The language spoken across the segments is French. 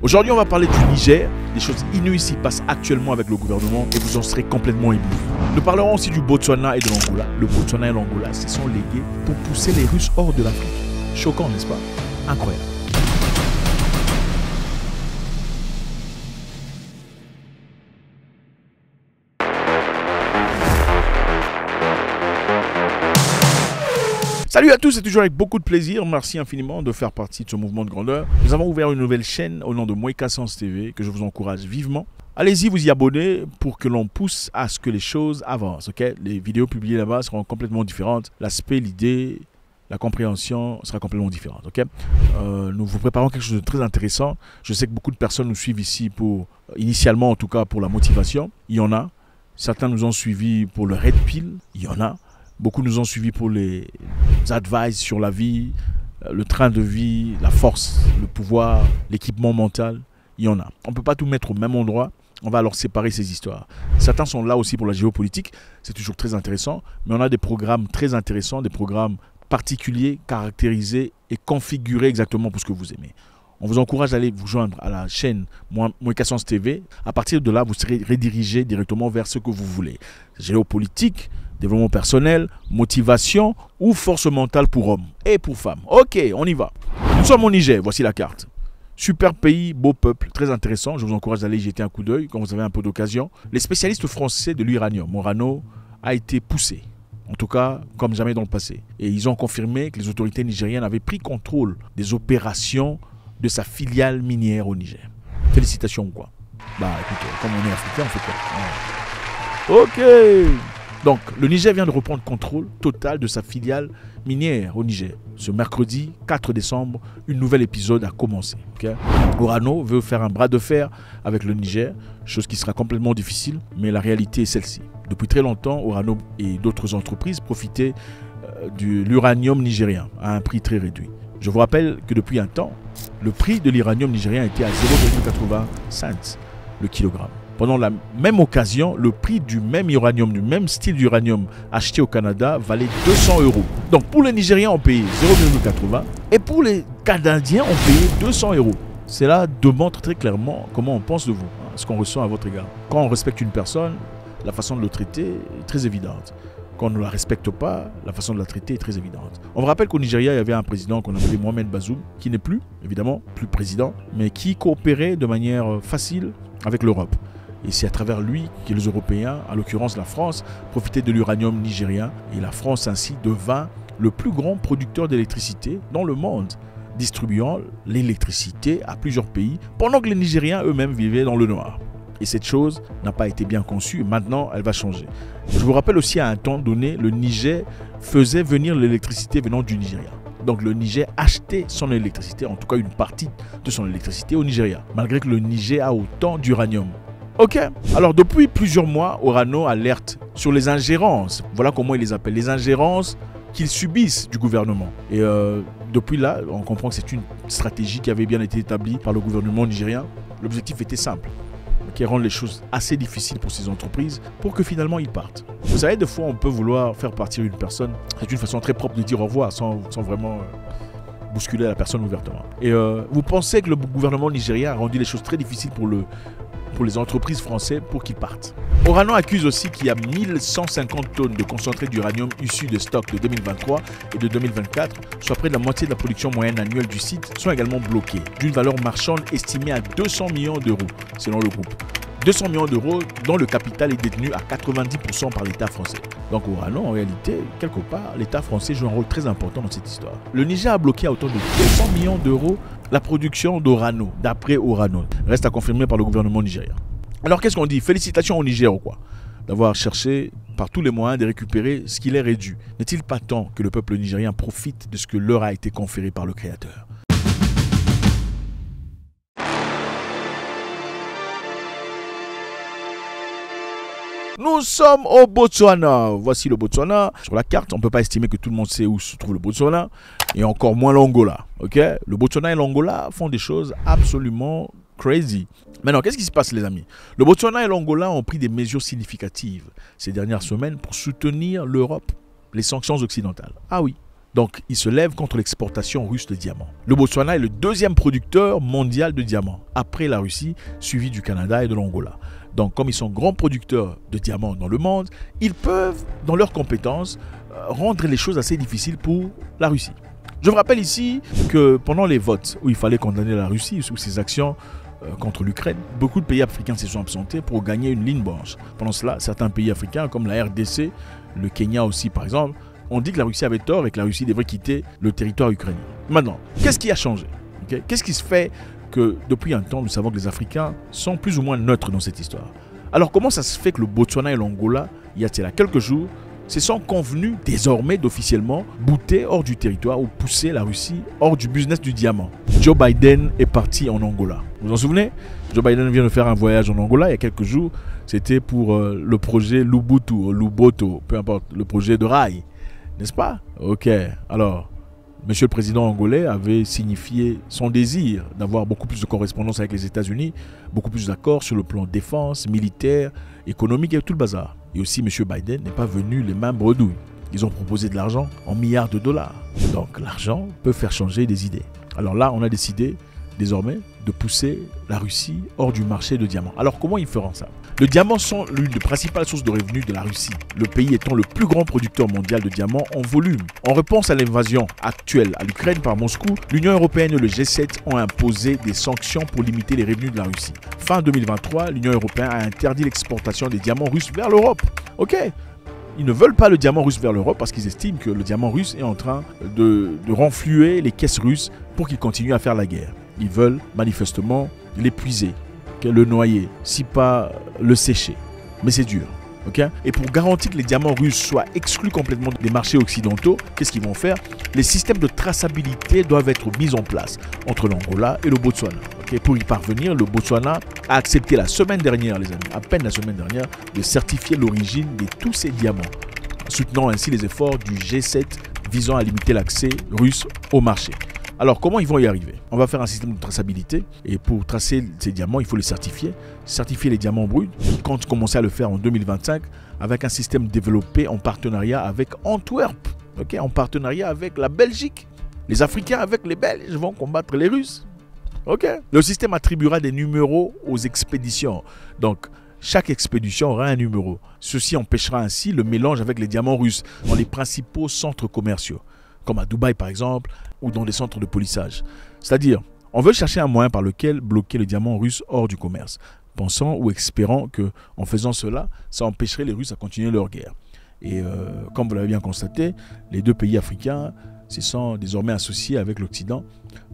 Aujourd'hui, on va parler du Niger. Des choses inouïes s'y passent actuellement avec le gouvernement et vous en serez complètement ébloui. Nous parlerons aussi du Botswana et de l'Angola. Le Botswana et l'Angola se sont légués pour pousser les Russes hors de l'Afrique. Choquant, n'est-ce pas? Incroyable. Salut à tous, c'est toujours avec beaucoup de plaisir. Merci infiniment de faire partie de ce mouvement de grandeur. Nous avons ouvert une nouvelle chaîne au nom de Mweka Sens TV que je vous encourage vivement. Allez-y vous y abonner pour que l'on pousse à ce que les choses avancent. Okay? Les vidéos publiées là-bas seront complètement différentes. L'aspect, l'idée, la compréhension sera complètement différente. Okay? Nous vous préparons quelque chose de très intéressant. Je sais que beaucoup de personnes nous suivent ici pour, initialement en tout cas, pour la motivation. Il y en a. Certains nous ont suivis pour le Red Pill. Il y en a. Beaucoup nous ont suivis pour les advice sur la vie, le train de vie, la force, le pouvoir, l'équipement mental. Il y en a. On ne peut pas tout mettre au même endroit. On va alors séparer ces histoires. Certains sont là aussi pour la géopolitique. C'est toujours très intéressant. Mais on a des programmes très intéressants, des programmes particuliers, caractérisés et configurés exactement pour ce que vous aimez. On vous encourage à aller vous joindre à la chaîne Mweka Sens TV. À partir de là, vous serez redirigé directement vers ce que vous voulez. Géopolitique, développement personnel, motivation ou force mentale pour hommes et pour femmes. Ok, on y va. Nous sommes au Niger, voici la carte. Super pays, beau peuple, très intéressant. Je vous encourage à aller y jeter un coup d'œil quand vous avez un peu d'occasion. Les spécialistes français de l'uranium, Orano, a été poussé. En tout cas, comme jamais dans le passé. Et ils ont confirmé que les autorités nigériennes avaient pris contrôle des opérations de sa filiale minière au Niger. Félicitations ou quoi? Bah écoutez, comme on est africain, on fait quoi? Ok. Donc, le Niger vient de reprendre contrôle total de sa filiale minière au Niger. Ce mercredi 4 décembre, une nouvelle épisode a commencé. Okay? Orano veut faire un bras de fer avec le Niger, chose qui sera complètement difficile, mais la réalité est celle-ci. Depuis très longtemps, Orano et d'autres entreprises profitaient de l'uranium nigérien à un prix très réduit. Je vous rappelle que depuis un temps, le prix de l'uranium nigérien était à 0,80 cents le kilogramme. Pendant la même occasion, le prix du même uranium, du même style d'uranium acheté au Canada valait 200 €. Donc pour les Nigériens, on payait 0,80 et pour les Canadiens, on payait 200 €. Cela démontre très clairement comment on pense de vous, hein, ce qu'on ressent à votre égard. Quand on respecte une personne, la façon de le traiter est très évidente. Quand on ne la respecte pas, la façon de la traiter est très évidente. On vous rappelle qu'au Nigeria, il y avait un président qu'on appelait Mohamed Bazoum, qui n'est plus, évidemment, plus président, mais qui coopérait de manière facile avec l'Europe. Et c'est à travers lui que les Européens, en l'occurrence la France, profitaient de l'uranium nigérien. Et la France ainsi devint le plus grand producteur d'électricité dans le monde, distribuant l'électricité à plusieurs pays, pendant que les Nigériens eux-mêmes vivaient dans le noir. Et cette chose n'a pas été bien conçue, maintenant elle va changer. Je vous rappelle aussi à un temps donné, le Niger faisait venir l'électricité venant du Nigeria. Donc le Niger achetait son électricité, en tout cas une partie de son électricité au Nigeria, malgré que le Niger a autant d'uranium. Ok, alors depuis plusieurs mois, Orano alerte sur les ingérences, voilà comment il les appelle, les ingérences qu'ils subissent du gouvernement. Et depuis là, on comprend que c'est une stratégie qui avait bien été établie par le gouvernement nigérien. L'objectif était simple, qui rend les choses assez difficiles pour ces entreprises pour que finalement ils partent. Vous savez, des fois on peut vouloir faire partir une personne, c'est une façon très propre de dire au revoir sans vraiment bousculer la personne ouvertement. Et vous pensez que le gouvernement nigérien a rendu les choses très difficiles pour les entreprises françaises pour qu'ils partent. Orano accuse aussi qu'il y a 1150 tonnes de concentré d'uranium issus de stocks de 2023 et de 2024, soit près de la moitié de la production moyenne annuelle du site, sont également bloquées, d'une valeur marchande estimée à 200 millions d'euros, selon le groupe. 200 millions d'euros dont le capital est détenu à 90% par l'État français. Donc Orano, en réalité, quelque part, l'État français joue un rôle très important dans cette histoire. Le Niger a bloqué à hauteur de 200 millions d'euros la production d'Orano, d'après Orano. Reste à confirmer par le gouvernement nigérien. Alors qu'est-ce qu'on dit? Félicitations au Niger ou quoi? D'avoir cherché par tous les moyens de récupérer ce qui leur est dû. N'est-il pas temps que le peuple nigérien profite de ce que leur a été conféré par le Créateur? Nous sommes au Botswana. Voici le Botswana. Sur la carte, on ne peut pas estimer que tout le monde sait où se trouve le Botswana. Et encore moins l'Angola. Okay? Le Botswana et l'Angola font des choses absolument crazy. Maintenant, qu'est-ce qui se passe les amis? Le Botswana et l'Angola ont pris des mesures significatives ces dernières semaines pour soutenir l'Europe, les sanctions occidentales. Ah oui, Donc, il se lève contre l'exportation russe de diamants. Le Botswana est le deuxième producteur mondial de diamants, après la Russie, suivi du Canada et de l'Angola. Donc, comme ils sont grands producteurs de diamants dans le monde, ils peuvent, dans leurs compétences, rendre les choses assez difficiles pour la Russie. Je vous rappelle ici que pendant les votes où il fallait condamner la Russie sous ses actions contre l'Ukraine, beaucoup de pays africains se sont absentés pour gagner une ligne blanche. Pendant cela, certains pays africains comme la RDC, le Kenya aussi par exemple, ont dit que la Russie avait tort et que la Russie devrait quitter le territoire ukrainien. Maintenant, qu'est-ce qui a changé? Qu'est-ce qui se fait que depuis un temps, nous savons que les Africains sont plus ou moins neutres dans cette histoire? Alors comment ça se fait que le Botswana et l'Angola, il y a quelques jours, se sont convenus désormais d'officiellement bouter hors du territoire ou pousser la Russie hors du business du diamant? Joe Biden est parti en Angola. Vous vous en souvenez? Joe Biden vient de faire un voyage en Angola il y a quelques jours. C'était pour le projet Lubutu, ou Luboto, peu importe, le projet de rail. N'est-ce pas? Ok, alors, Monsieur le Président angolais avait signifié son désir d'avoir beaucoup plus de correspondance avec les États-Unis, beaucoup plus d'accords sur le plan défense, militaire, économique et tout le bazar. Et aussi, M. Biden n'est pas venu les mains bredouilles. Ils ont proposé de l'argent en milliards de dollars. Donc l'argent peut faire changer des idées. Alors là, on a décidé désormais de pousser la Russie hors du marché de diamants. Alors comment ils feront ça? Le diamant sont l'une des principales sources de revenus de la Russie, le pays étant le plus grand producteur mondial de diamants en volume. En réponse à l'invasion actuelle à l'Ukraine par Moscou, l'Union européenne et le G7 ont imposé des sanctions pour limiter les revenus de la Russie. Fin 2023, l'Union européenne a interdit l'exportation des diamants russes vers l'Europe. Ok, ils ne veulent pas le diamant russe vers l'Europe parce qu'ils estiment que le diamant russe est en train de renflouer les caisses russes pour qu'ils continuent à faire la guerre. Ils veulent manifestement l'épuiser, le noyer, si pas le sécher. Mais c'est dur. Okay? Et pour garantir que les diamants russes soient exclus complètement des marchés occidentaux, qu'est-ce qu'ils vont faire? Les systèmes de traçabilité doivent être mis en place entre l'Angola et le Botswana. Okay? Pour y parvenir, le Botswana a accepté la semaine dernière, les amis, à peine la semaine dernière, de certifier l'origine de tous ces diamants, soutenant ainsi les efforts du G7 visant à limiter l'accès russe au marché. Alors, comment ils vont y arriver? On va faire un système de traçabilité et pour tracer ces diamants, il faut les certifier. Certifier les diamants bruts, qui compte commencer à le faire en 2025 avec un système développé en partenariat avec Antwerp, okay, en partenariat avec la Belgique. Les Africains avec les Belges vont combattre les Russes. Okay. Le système attribuera des numéros aux expéditions. Donc, chaque expédition aura un numéro. Ceci empêchera ainsi le mélange avec les diamants russes dans les principaux centres commerciaux, comme à Dubaï par exemple, ou dans des centres de polissage. C'est-à-dire, on veut chercher un moyen par lequel bloquer les diamants russes hors du commerce, pensant ou espérant qu'en faisant cela, ça empêcherait les Russes à continuer leur guerre. Et comme vous l'avez bien constaté, les deux pays africains se sont désormais associés avec l'Occident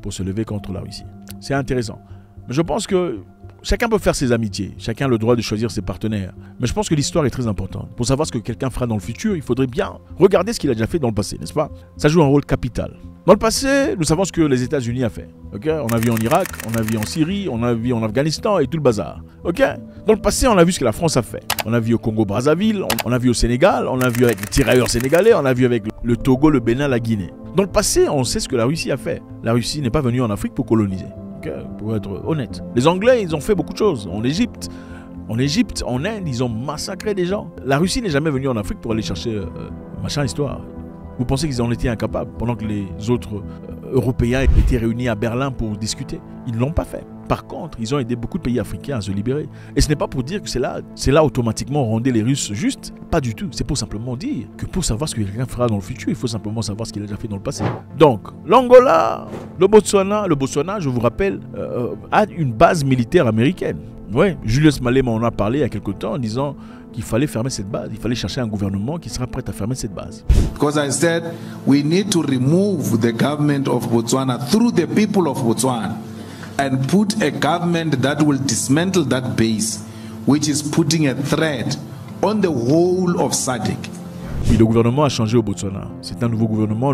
pour se lever contre la Russie. C'est intéressant. Mais je pense que chacun peut faire ses amitiés, chacun a le droit de choisir ses partenaires. Mais je pense que l'histoire est très importante. Pour savoir ce que quelqu'un fera dans le futur, il faudrait bien regarder ce qu'il a déjà fait dans le passé, n'est-ce pas? Ça joue un rôle capital. Dans le passé, nous savons ce que les États-Unis ont fait. Okay? On a vu en Irak, on a vu en Syrie, on a vu en Afghanistan et tout le bazar. Okay? Dans le passé, on a vu ce que la France a fait. On a vu au Congo-Brazzaville, on a vu au Sénégal, on a vu avec les tirailleurs sénégalais, on a vu avec le Togo, le Bénin, la Guinée. Dans le passé, on sait ce que la Russie a fait. La Russie n'est pas venue en Afrique pour coloniser. Pour être honnête. Les Anglais, ils ont fait beaucoup de choses. En Égypte, en Inde, ils ont massacré des gens. La Russie n'est jamais venue en Afrique pour aller chercher machin histoire. Vous pensez qu'ils en étaient incapables pendant que les autres Européens étaient réunis à Berlin pour discuter? Ils ne l'ont pas fait. Par contre, ils ont aidé beaucoup de pays africains à se libérer. Et ce n'est pas pour dire que c'est là automatiquement rendait les Russes justes. Pas du tout. C'est pour simplement dire que pour savoir ce que quelqu'un fera dans le futur, il faut simplement savoir ce qu'il a déjà fait dans le passé. Donc, l'Angola, le Botswana, je vous rappelle, a une base militaire américaine. Oui, Julius Malema en a parlé il y a quelque temps en disant qu'il fallait fermer cette base. Il fallait chercher un gouvernement qui sera prêt à fermer cette base. Because I said we need to remove the government of Botswana through the people of Botswana and put a government that will dismantle that base, which is putting a threat on the whole of SADC. Oui, le gouvernement a changé au Botswana. C'est un nouveau gouvernement,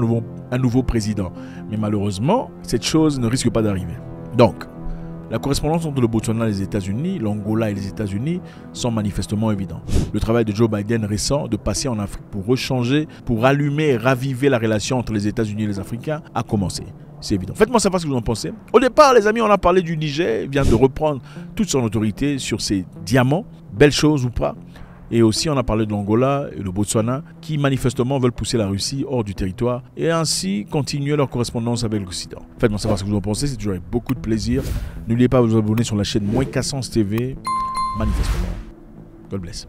un nouveau président. Mais malheureusement, cette chose ne risque pas d'arriver. Donc, la correspondance entre le Botswana et les États-Unis, l'Angola et les États-Unis sont manifestement évidents. Le travail de Joe Biden récent de passer en Afrique pour rechanger, pour rallumer et raviver la relation entre les États-Unis et les Africains a commencé. C'est évident. Faites-moi savoir ce que vous en pensez. Au départ, les amis, on a parlé du Niger, il vient de reprendre toute son autorité sur ses diamants. Belle chose ou pas. Et aussi, on a parlé de l'Angola et le Botswana qui manifestement veulent pousser la Russie hors du territoire et ainsi continuer leur correspondance avec l'Occident. Faites-moi savoir ce que vous en pensez, c'est toujours avec beaucoup de plaisir. N'oubliez pas de vous abonner sur la chaîne Mouekassance TV. Manifestement. God bless.